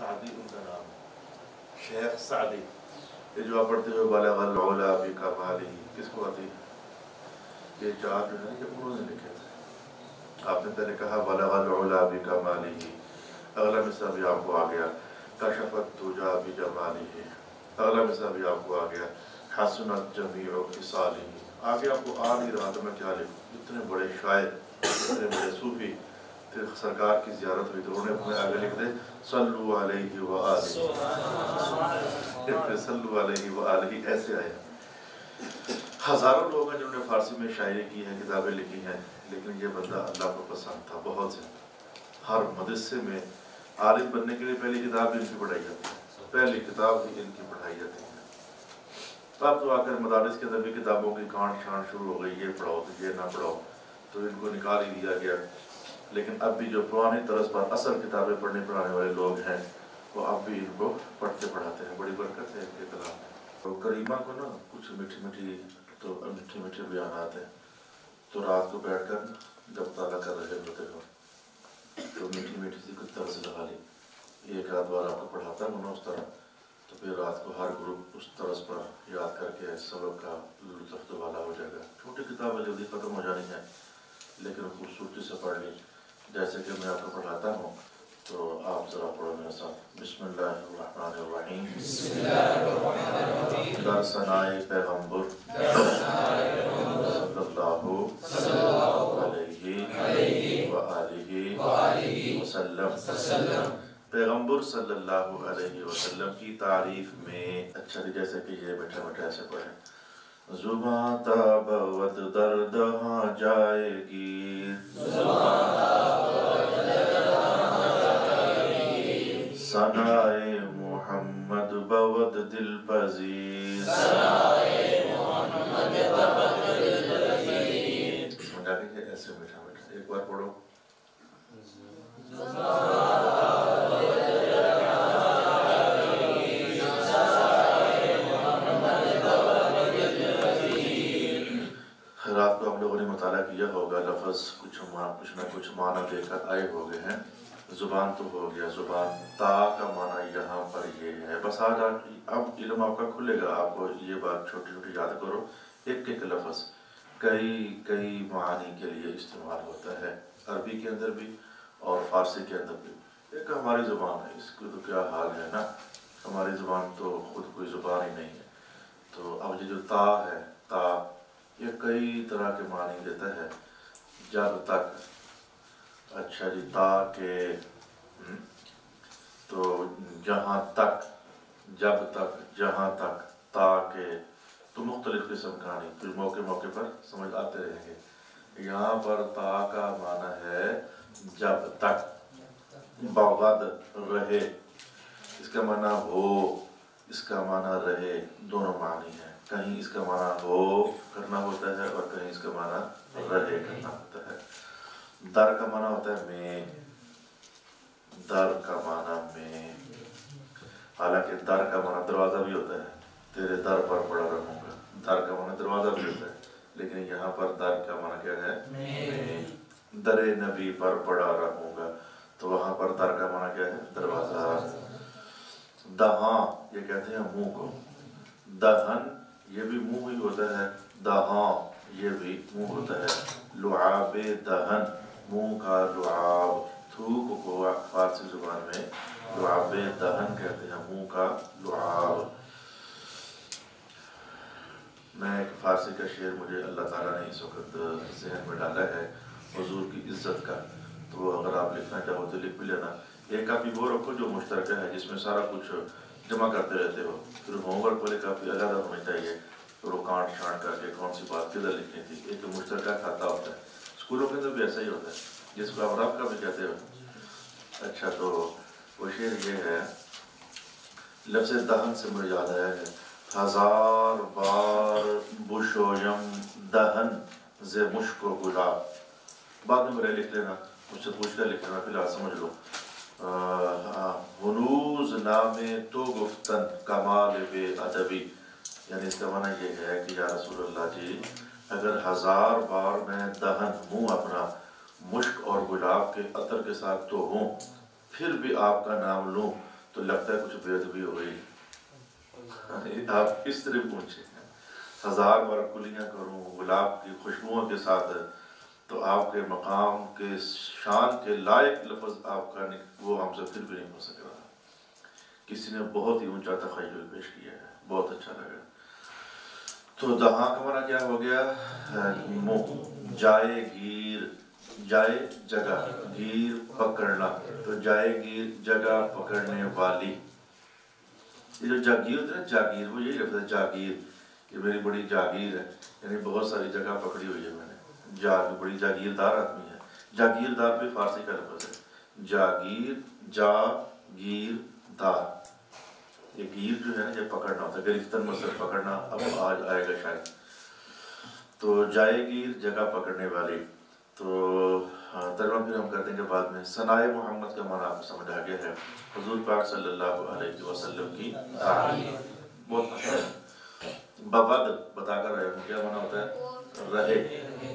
Saadi ان کا نام ہے، شیخ سعدی. یہ جو آپ پڑھتے ہوئے بلغ العلا بکمالہ، کس کو آتی ہے؟ یہ چار جو ہے یہ انہوں نے لکھے تھے. آپ نے پہلے کہا بلغ العلا بکمالہ، اگلا مصرع بھی آپ کو آ گیا کشف الدجی بجمالہ، اگلا مصرع بھی آپ کو آ گیا حسنت جمیع خصالہ. آگے آپ کو آ نہیں رہا تو میں کیا لکھوں؟ اتنے بڑے شاعر، اتنے بڑے صوفی، پھر سرکار کی زیارت ہوئی تو انہوں نے آگے لکھ دے صلو علیہ وآلہ، پھر صلو علیہ وآلہ ایسے آیا. ہزاروں لوگ ہیں جنہوں نے فارسی میں شاعری کی ہے، کتابیں لکھی ہیں، لیکن یہ بندہ اللہ کو پسند تھا بہت سے. ہر مدرسے میں عالم بننے کے لیے پہلی کتاب ان کی پڑھائی جاتی ہے، پہلی کتاب بھی ان کی پڑھائی جاتی ہے. اب تو آ کر مدارس کے اندر بھی کتابوں کی کانٹ چھانٹ شروع ہو گئی، یہ پڑھاؤ تو یہ نہ پڑھاؤ، تو ان کو نکال ہی دیا گیا. لیکن اب بھی جو پرانی طرز پر اصل کتابیں پڑھنے پڑھانے والے لوگ ہیں وہ اب بھی ان کو پڑھتے پڑھاتے ہیں. بڑی برکت ہے ان کے کلام میں. تو کریمہ کو نا کچھ میٹھی میٹھی بیانات ہیں، تو رات کو بیٹھ کر جب مطالعہ کر رہے ہوتے ہو تو میٹھی میٹھی سی کچھ طرز لگا لی، ایک آدھ بار آپ کو پڑھاتا ہوں نا اس طرح، تو پھر رات کو ہر گروپ اس طرز پر یاد کر کے سبق کا لطف والا ہو جائے گا. چھوٹی کتابیں جلدی ختم ہو جانی ہیں لیکن خوبصورتی سے پڑھ لی. جیسے کہ میں آپ کو پڑھاتا ہوں تو آپ ذرا پڑھو میرے ساتھ. بسم اللہ الرحمن الرحیم. در ثنائے پیغمبر صلی اللہ علیہ وآلہ وسلم. پیغمبر صلی اللہ علیہ وسلم کی تعریف میں اچھا جیسے کہ یہ بیٹھا بیٹھا ایسے پڑھیں. زباں تابود دردہاں جائے گی، ثنائے محمد بود دل پذیر. ایسے بیٹھا بیٹھا ایک بار پڑھو. رات کو آپ لوگوں نے مطالعہ کیا ہوگا، لفظ کچھ نہ کچھ معنی دے کر آئے ہو گئے ہیں. زبان تو ہو گیا، زبان تا کا معنی یہاں پر یہ ہے. بس آج اب علم آپ کا کھلے گا. آپ کو یہ بات چھوٹی چھوٹی یاد کرو. ایک ایک لفظ کئی معانی کے لیے استعمال ہوتا ہے، عربی کے اندر بھی اور فارسی کے اندر بھی. ایک ہماری زبان ہے، اس کو تو کیا حال ہے نا، ہماری زبان تو خود کوئی زبان ہی نہیں ہے. تو اب یہ جو تا ہے، تا یہ کئی طرح کے معنی دیتا ہے. جب تک، اچھا جی، تا کے، تو جہاں تک، جب تک، جہاں تک، تا کے، تو مختلف قسم کا نہیں، پھر موقع پر سمجھ آتے رہیں گے. یہاں پر تا کا معنی ہے جب تک، بغد رہے، اس کا معنی ہو، اس کا معنی رہے، دونوں معنی ہیں. کہیں اس کا معنی ہو کرنا ہوتا ہے اور کہیں اس کا معنی رہے کرنا ہوتا ہے. در کا معنی ہوتا ہے میں، در کا معنی میں، حالانکہ در کا معنی دروازہ بھی ہوتا ہے، تیرے در پر پڑا رہوں گا. در کا معنی دروازہ بھی ہوتا ہے، لیکن یہاں پر در کا معنی کیا ہے؟ میں. در نبی پر پڑا رہوں گا، تو وہاں پر در کا معنی کیا ہے؟ دروازہ. دہاں یہ کہتے ہیں منہ کو، دہن یہ بھی منہ ہی ہوتا ہے، دہاں یہ بھی منہ ہوتا ہے. لعاب دہن، منہ کا لعاب. تھوک کو فارسی زبان میں لعاب دہن کہتے ہیں، منہ کا لعاب. میں ایک فارسی کا شعر مجھے اللہ تعالیٰ نے اس وقت ذہن میں ڈالا ہے حضور کی عزت کا، تو اگر آپ لکھنا چاہو تو لکھ بھی لینا. ایک کاپی وہ رکھو جو مشترکہ ہے، جس میں سارا کچھ جمع کرتے رہتے ہو. پھر ہوم ورک والے کاپی علیحدہ ہونی چاہیے، پھر وہ کانٹ چھانٹ کر کے کون سی بات کدھر لکھنی تھی. ایک مشترکہ کھاتا ہوتا ہے، اسکولوں کے اندر بھی ایسا ہی ہوتا ہے، جس کو آپ رب کا بھی کہتے ہو. اچھا، تو وہ شعر یہ ہے، لفظ دہن سے مجھے یاد آیا ہے، ہزار بار بشویم دہن ز مشک و گلاب. بعد میں میرے لکھ لینا، مجھ سے پوچھ کر لکھ لینا، فی الحال سمجھ لو. ہنوز نام تو گفتن کمال بے ادبی، یعنی اس کا معنی یہ ہے کہ یا رسول اللہ جی، اگر ہزار بار میں دہن منہ اپنا مشک اور گلاب کے عطر کے ساتھ تو ہوں، پھر بھی آپ کا نام لوں تو لگتا ہے کچھ بےادبی ہو گئی. آپ اس طرح پوچھیں 1000 بار کلیاں کروں گلاب کی خوشبوؤں کے ساتھ تو آپ کے مقام کے شان کے لائق لفظ آپ کا وہ ہم سے پھر بھی نہیں ہو سک رہا. کسی نے بہت ہی اونچا تخیل پیش کیا ہے, بہت اچھا لگا. تو دہاں کا معنی کیا ہو گیا؟ منہ. جائے گیر, جائے جگہ, گیر پکڑنا, تو جائے گیر جگہ پکڑنے والی. یہ جو جاگیر ہوتا ہے نا, جاگیر, وہ یہی لفظ ہے جاگیر, یہ میری بڑی جاگیر ہے, یعنی بہت ساری جگہ پکڑی ہوئی ہے میں نے. بڑی جاگیردار آدمی ہے. جاگیردار بھی فارسی کا لفظ ہے. جاگیر, جاگیر دار. یہ گیر جو ہے نا یہ پکڑنا ہوتا ہے, گرفتن مصدر پکڑنا, اب آج آئے گا شاید. تو جائے گیر جگہ پکڑنے والی. تو ترجمہ پھر ہم کر دیں گے بعد میں. ثنائے محمد کا معنی آپ کو سمجھ آ گیا ہے, حضور پاک صلی اللہ علیہ وسلم کی تعریف. بہت اچھا. بابد بتا کر رہے ہوں کیا معنی ہوتا ہے؟ رہے.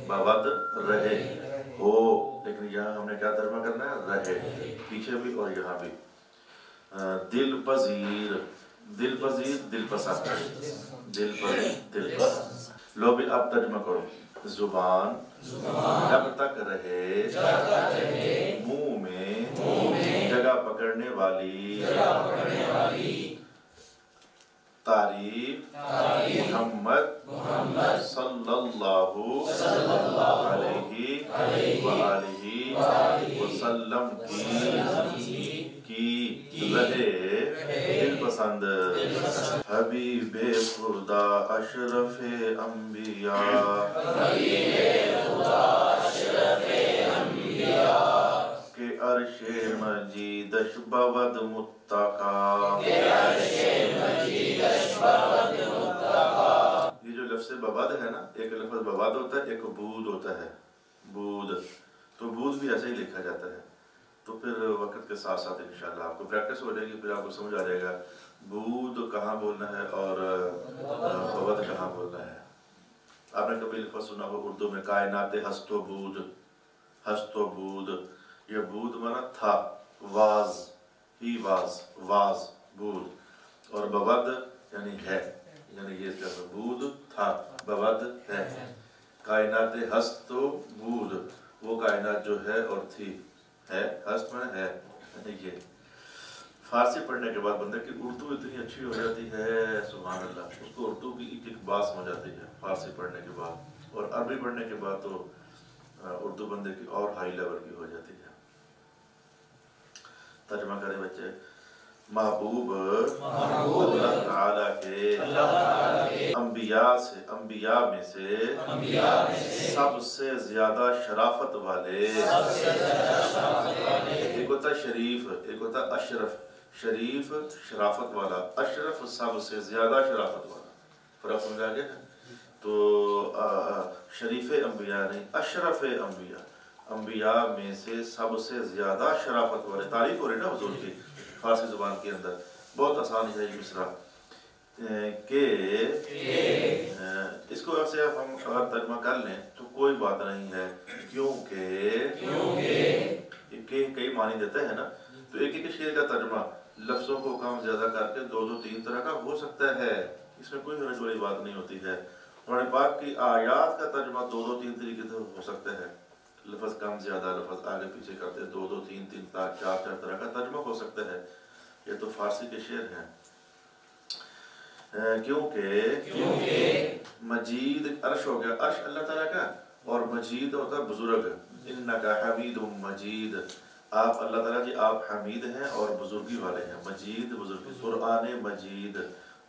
بابد رہے ہو, لیکن یہاں ہم نے کیا ترجمہ کرنا ہے؟ رہے. پیچھے بھی اور یہاں بھی. دل پذیر, دل پذیر دل پسند, دل پذیر دل پسند. لو بھی اب ترجمہ کرو. زبان جب تک رہے منہ میں جگہ پکڑنے والی. تعریف محمد صلی اللہ علیہ وآلہ وسلم کی رہے دل پسند. حبیب خدا اشرف انبیاء کہ عرش مجیدش بود متقا. یہ جو لفظ ببد ہے نا, ایک لفظ ببد ہوتا ہے, ایک بود ہوتا ہے. بود, تو بود بھی ایسے ہی لکھا جاتا ہے. تو پھر وقت کے ساتھ ساتھ انشاءاللہ آپ کو پریکٹس ہو جائے گی, پھر آپ کو سمجھ آ جائے گا بود کہاں بولنا ہے اور ببد کہاں بولنا ہے. آپ نے کبھی لفظ سنا ہو اردو میں کائنات ہست و بود, ہست و بود. یہ بود مانا تھا, واز, ہی واز, واز بود. اور ببد یعنی ہے, یعنی یہ کہتا بود تھا, ببد ہے. کائنات ہست و بود, وہ کائنات جو ہے اور تھی. ہے, ہست میں ہے, یعنی یہ. فارسی پڑھنے کے بعد بندے کی اردو اتنی اچھی ہو جاتی ہے سبحان اللہ, اس کو اردو کی ایک ایک بات سمجھ آتی ہے فارسی پڑھنے کے بعد. اور عربی پڑھنے کے بعد تو اردو بندے کی اور ہائی لیول کی ہو جاتی ہے. ترجمہ کریں بچے. محبوب اللہ تعالیٰ کے انبیاء سے, انبیاء میں سے سب سے زیادہ شرافت والے. ایک ہوتا شریف, ایک ہوتا اشرف. شریف شرافت والا, اشرف سب سے زیادہ شرافت والا. فرق سمجھا گیا. تو شریف انبیاء نہیں, اشرف انبیاء. انبیاء میں سے سب سے زیادہ شرافت والے. تعریف ہو رہی نا حضور کی فارسی زبان کے اندر. بہت آسان ہے یہ مصرع کہ اس کو ایسے ہم اگر ترجمہ کر لیں تو کوئی بات نہیں ہے, کیونکہ کئی معنی دیتا ہے نا. تو ایک ایک شعر کا ترجمہ لفظوں کو کم زیادہ کر کے 2-3 طرح کا ہو سکتا ہے, اس میں کوئی حرج والی بات نہیں ہوتی ہے. قرآن پاک کی آیات کا ترجمہ 2-3 طریقے سے ہو سکتا ہے. لفظ کم زیادہ, لفظ آگے پیچھے کرتے 2-3 4 طرح کا ترجمہ ہو سکتا ہے. یہ تو فارسی کے شعر ہیں. کیونکہ مجید عرش ہو گیا, عرش اللہ تعالیٰ کا, اور مجید ہوتا ہے بزرگ. انکا حمید مجید, آپ اللہ تعالیٰ جی آپ حمید ہیں اور بزرگی والے ہیں. مجید بزرگی, قرآن مجید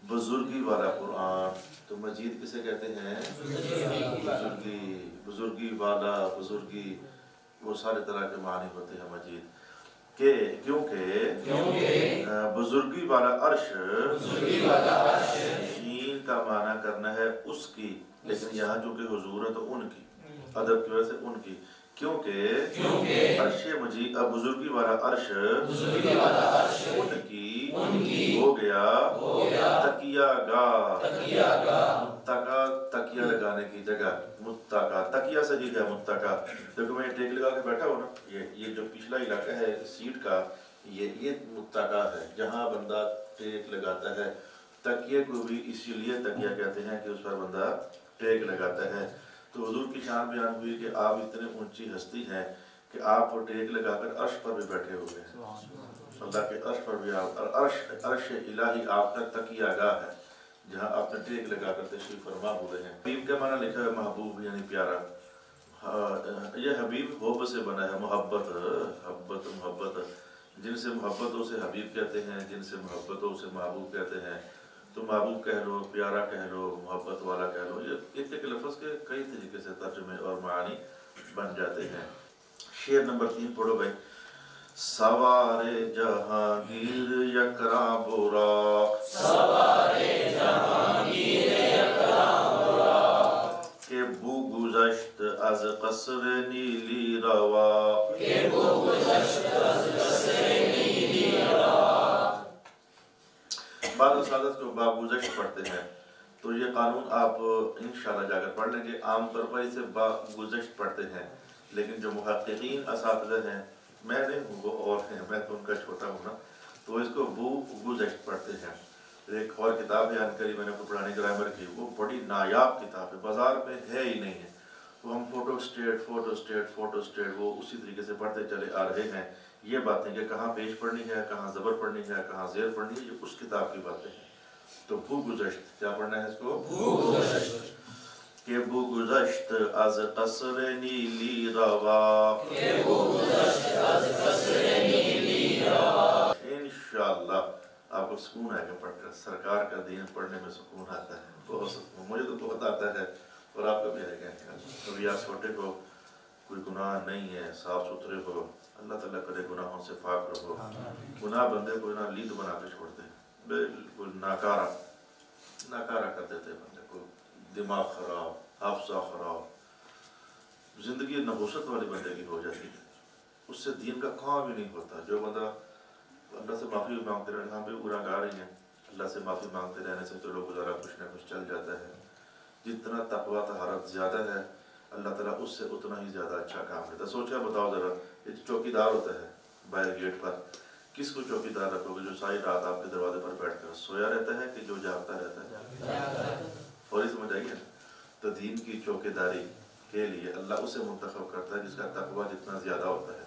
بزرگی والا قرآن. تو مجید کسے کہتے ہیں؟ بزرگی, بزرگی والا, بزرگی, وہ سارے طرح کے معنی ہوتے ہیں مجید کہ. کیونکہ بزرگی والا عرش, شین کا معنی کرنا ہے اس کی, لیکن یہاں چونکہ حضور ہے تو ان کی, ادب کی وجہ سے ان کی. کیونکہ عرش مجید, بزرگی والا عرش ان کی ہو گیا تکیہ گاہ. متقا تکیہ لگانے کی جگہ, متقا تکیہ سے جی ہے متقا. دیکھو میں ٹیک لگا کے بیٹھا ہوں نا, یہ جو پچھلا علاقہ ہے سیٹ کا, یہ متکا ہے جہاں بندہ ٹیک لگاتا ہے. تکیے کو بھی اسی لیے تکیہ کہتے ہیں کہ اس پر بندہ ٹیک لگاتا ہے. تو حضور کی شان بیان ہوئی کہ آپ اتنے اونچی ہستی ہیں کہ آپ ٹیک لگا کر عرش پر بھی بیٹھے ہوئے ہیں. اللہ کے عرش پر بھی آپ، عرش الہی آپ کا تکیہ گاہ ہے جہاں آپ نے ٹیک لگا کر تشریف فرما ہوئے ہیں. حبیب کا معنی لکھا ہے محبوب یعنی پیارا. یہ حبیب حب سے بنا ہے، محبت جن سے محبتوں سے حبیب کہتے ہیں، جن سے محبتوں سے محبوب کہتے ہیں. تو محبوب کہہ لو، پیارا کہہ لو، محبت والا کہہ لو، یہ ایک لفظ کے کئی طریقے سے ترجمے اور معانی بن جاتے ہیں. شعر نمبر 3 پڑھو بھائی. سوار جہانگیر یکراں براق، سوار جہانگیر یکراں براق، کہ بو گذشت از قصر نیلی روا، کہ بو گذشت از قصر نیلی روا. بعض اساتذہ کو با گذشت پڑھتے ہیں تو یہ قانون آپ انشاءاللہ جا کر پڑھ لیں گے. عام طور پر اسے با گذشت پڑھتے ہیں، لیکن جو محققین اساتذہ ہیں، میں نہیں ہوں وہ اور ہیں، میں تو ان کا چھوٹا ہوں نا، تو اس کو بو گذشت پڑھتے ہیں. ایک اور کتاب ہے انکری میں نے کو پڑھانی گرامر کی، وہ بڑی نایاب کتاب ہے، بازار میں ہے ہی نہیں ہے. تو ہم فوٹو اسٹیٹ وہ اسی طریقے سے پڑھتے چلے آ رہے ہیں. یہ باتیں کہ کہاں پیش پڑھنی ہے، کہاں زبر پڑھنی ہے، کہاں زیر پڑھنی ہے، یہ اس کتاب کی باتیں ہیں. تو بو گذشت کیا پڑھنا ہے اس کو؟ بو گذشت. کہ بو گذشت از قصر نیلی روا، کہ بو گذشت از قصر نیلی روا. انشاءاللہ آپ کو سکون آئے گا پڑھ کر. سرکار کا دین پڑھنے میں سکون آتا ہے، بہت سکون. مجھے تو بہت آتا ہے اور آپ کو بھی آئے گا. کبھی آپ چھوٹے کو کوئی گناہ نہیں ہے، صاف ستھرے ہو، اللہ تعالیٰ کرے گناہوں سے پاک رہو. گناہ بندے کو نہ لید بنا کے چھوڑتے ہیں، بالکل ناکارہ کر دیتے ہیں بندے کو. دماغ خراب، حافظہ خراب، زندگی نحوست والی بندے کی ہو جاتی ہے. اس سے دین کا کام بھی نہیں ہوتا. جو بندہ اللہ سے معافی مانگتے رہے، ہم بھی گناہ گار ہی ہیں، اللہ سے معافی مانگتے رہنے سے چلو گزارا کچھ نہ کچھ چل جاتا ہے. جتنا تقویٰ طہارت زیادہ ہے، اللہ تعالیٰ اس سے اتنا ہی زیادہ اچھا کام لیتا ہے. سوچا بتاؤ ذرا، یہ چوکیدار ہوتا ہے باہر گیٹ پر، کس کو چوکیدار رکھو گے جو ساری رات آپ کے دروازے پر بیٹھ کر سویا رہتا ہے کہ جو جاگتا رہتا ہے؟ فوری سمجھ آئیے نا. تو دین کی چوکیداری کے لیے اللہ اسے منتخب کرتا ہے جس کا تقویٰ جتنا زیادہ ہوتا ہے.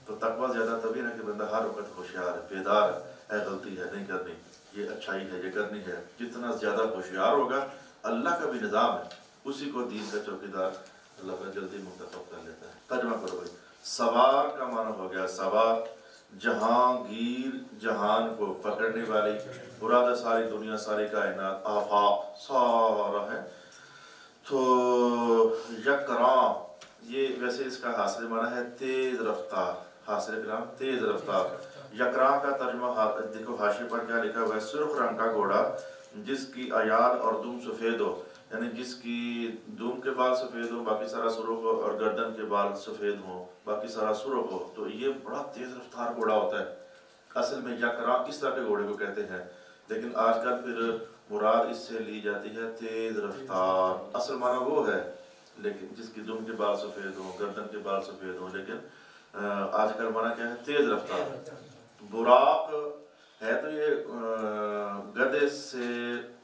تو تقویٰ زیادہ تبھی نہ کہ بندہ ہر وقت ہوشیار ہے، بیدار ہے، غلطی ہے نہیں کرنی، یہ اچھائی ہے، یہ کرنی ہے. جتنا زیادہ ہوشیار ہوگا، اللہ کا بھی نظام ہے، اسی کو دین کا چوکیدار اللہ کا جلدی منتخب کر لیتا ہے. ترجمہ کرو بھائی. سوار کا معنی ہو گیا سوار، جہانگیر جہان کو پکڑنے والی، مراد ساری دنیا، ساری کائنات، آفاق سارا ہے. تو یکراں، یہ ویسے اس کا حاصل معنی ہے تیز رفتار. حاصل کلام تیز رفتار. یکراں کا ترجمہ دیکھو حاشیے پر کیا لکھا ہوا ہے. سرخ رنگ کا گھوڑا جس کی عیال اور دم سفید ہو، یعنی جس کی دم کے بال سفید ہو، باقی سارا سرخ ہو، اور گردن کے بال سفید ہو، باقی سارا سرخ ہو. تو یہ بڑا تیز رفتار گھوڑا ہوتا ہے. اصل میں یکراں اس طرح کے گھوڑے کو کہتے ہیں، لیکن آج کل پھر مراد اس سے لی جاتی ہے تیز رفتار. اصل معنی وہ ہے، لیکن جس کی دم کے بال سفید ہوں، گردن کے بال سفید ہوں، لیکن آج کل معنی کیا ہے؟ تیز رفتار. براق ہے تو یہ گدے سے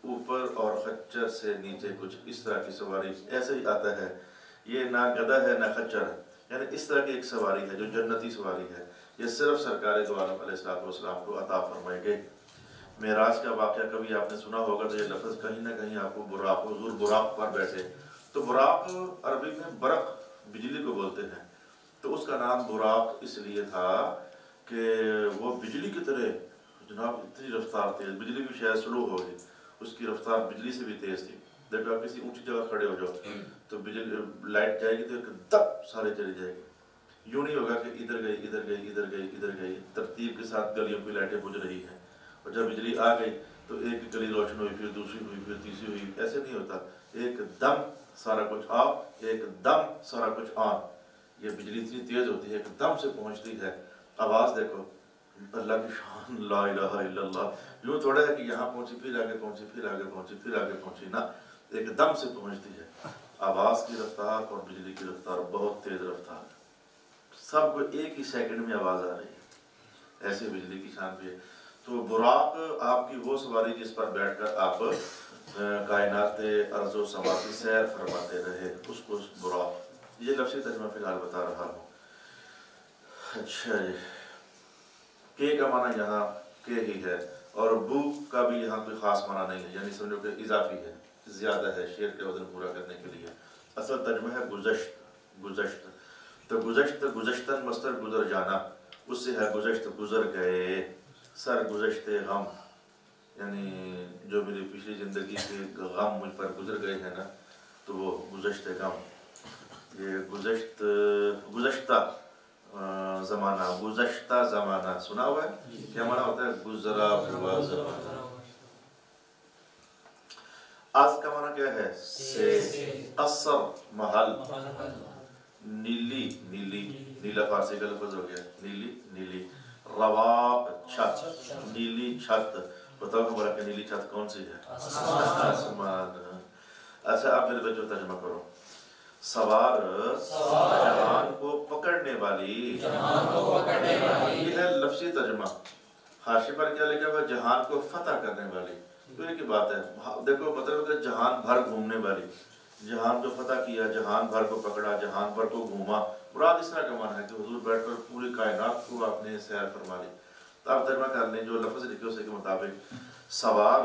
اوپر اور خچر سے نیچے کچھ اس طرح کی سواری، ایسے ہی آتا ہے. یہ نہ گدھا ہے نہ خچر ہے، یعنی اس طرح کی ایک سواری ہے جو جنتی سواری ہے. یہ صرف سرکار دو عالم علیہ السلام کو عطا فرمائے گئے. معراج کا واقعہ کبھی آپ نے سنا ہوگا تو یہ لفظ کہیں نہ کہیں آپ کو براق، حضور براق پر بیٹھے. تو براق عربی میں برق، بجلی کو بولتے ہیں. تو اس کا نام براق اس لیے تھا کہ وہ بجلی کی طرح جناب اتنی رفتار تیز، بجلی بھی شاید سلو ہوگی، اس کی رفتار بجلی سے بھی تیز تھی. دیکھو آپ کسی اونچی جگہ کھڑے ہو جاؤ تو بجلی لائٹ جائے گی تو ایک دب سارے چلی جائے گی. یوں نہیں ہوگا کہ ادھر گئی ادھر گئی ادھر گئی ادھر گئی، ترتیب کے ساتھ گلیوں کی لائٹیں بجھ رہی ہیں. اور جب بجلی آ گئی تو ایک گلی روشن ہوئی، پھر دوسری ہوئی، پھر تیسری ہوئی. ایسے نہیں ہوتا، ایک دم سارا کچھ آف، ایک دم سارا کچھ آن. یہ بجلی اتنی تیز ہوتی ہے، ایک دم سے پہنچتی ہے. آواز دیکھو، اللہ کی شان، لا الہ الا اللہ. یوں تھوڑا ہے کہ یہاں پہنچی پھر آگے پہنچی پھر آگے پہنچی پھر آگے پہنچی، نہ، ایک دم سے پہنچتی ہے. آواز کی رفتار اور بجلی کی رفتار بہت تیز رفتار. سب کو ایک ہی سیکنڈ میں آواز آ رہی ہے. ایسے بجلی کی شان بھی ہے۔ تو براق آپ کی وہ سواری جس پر بیٹھ کر آپ کائنات ارض و سما کی سیر فرماتے رہے، اس کو براق، یہ لفظی ترجمہ فی الحال بتا رہا ہوں۔ اچھا جی، کے کا معنی یہاں کے ہی ہے، اور بو کا بھی یہاں کوئی خاص معنی نہیں ہے، یعنی سمجھو کہ اضافی ہے، زیادہ ہے شعر کے وزن پورا کرنے کے لیے۔ اصل ترجمہ ہے گزشت، گزشت، تو گزشت، گزشتن مصدر گزر جانا، اس سے ہے گزشت، گزر گئے، سر گزشت غم، یعنی جو میری پچھلی زندگی کے غم مجھ پر گزر گئے ہیں نا، تو وہ گزشت غم، یہ گزشت، گزشتہ زمانہ، گزشتہ زمانہ سنا ہوا ہے؟ کیا معنی ہوتا ہے؟ گزرا ہوا زمانہ۔ آج کا معنی کیا ہے؟ سے، قصر محل، نیلی، نیلی، نیلا فارسی کا لفظ ہو گیا، نیلی، نیلی، رواق چھت، نیلی چھت، بتاؤ ہمارا کہ نیلی چھت کون سی ہے؟ آسمان۔ اچھا آپ میرے بچوں ترجمہ کرو۔ سوار جہان کو پکڑنے والی، یہ ہے لفظی ترجمہ۔ حاشیے پر کیا لکھا ہوا؟ جہان کو فتح کرنے والی، تو یہ کی بات ہے، دیکھو مطلب کہ جہان بھر گھومنے والی، جہان کو فتح کیا، جہان بھر کو پکڑا، جہان بھر کو گھوما، مراد اس طرح کا معنی ہے کہ حضور بیٹھ کر پوری کائنات کو آپ نے سیر فرما لی۔ تو آپ ترجمہ کر لیں، جو لفظ لکھے اسے کے مطابق، سوار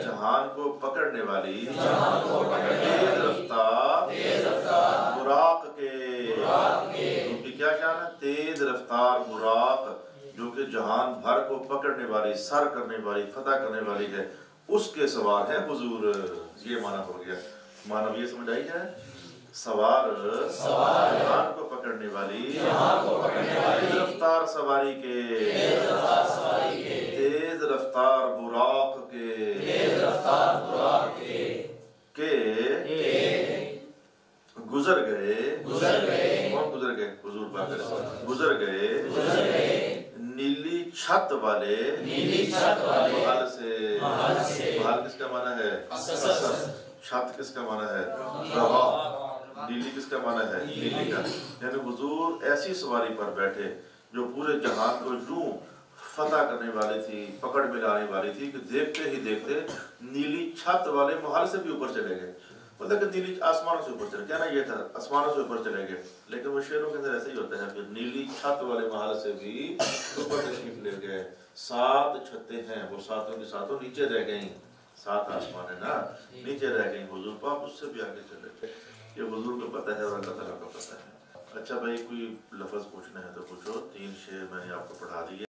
جہان کو پکڑنے والی، تیز رفتار براق کے، ان کی کیا شان ہے؟ تیز رفتار براق، جو کہ جہان بھر کو پکڑنے والی، سر کرنے والی، فتح کرنے والی ہے، اس کے سوار ہے حضور۔ یہ معنی ہو گیا، معنی یہ سمجھ آئی جائے؟ سوار جہان کو پکڑنے والی، تیز رفتار سواری کے، تیز رفتار براق کے، گزر گئے، کون گزر گئے؟ حضور پاک گزر گئے نیلی چھت والے محل سے۔ محل کس کا معنی ہے؟ چھت کس کا معنی ہے؟ روا۔ نیلی کس کا معنی ہے؟ نیلی کا، یعنی حضور ایسی سواری پر بیٹھے جو پورے جہان کو یوں فتح کرنے والی تھی، پکڑ میں لانے والی تھی کہ دیکھتے ہی دیکھتے نیلی چھت والے محل سے بھی اوپر چلے گئے۔ مطلب کہ نیلی آسمانوں سے اوپر چلے، کہنا یہ تھا آسمانوں سے اوپر چلے گئے، لیکن وہ شعروں کے اندر ایسے ہی ہوتا ہے کہ نیلی چھت والے محل سے بھی اوپر تشریف لے گئے۔ 7 چھتیں ہیں، وہ ساتوں کی ساتوں نیچے رہ گئیں، 7 آسمان ہے نا، نیچے رہ گئیں، حضور پاک اس سے بھی آگے چلے گئے۔ یہ حضور کو پتہ ہے اور اللہ تعالیٰ کو پتہ ہے۔ اچھا بھائی، کوئی لفظ پوچھنا ہے تو پوچھو، 3 شعر میں نے آپ کو پڑھا دیے۔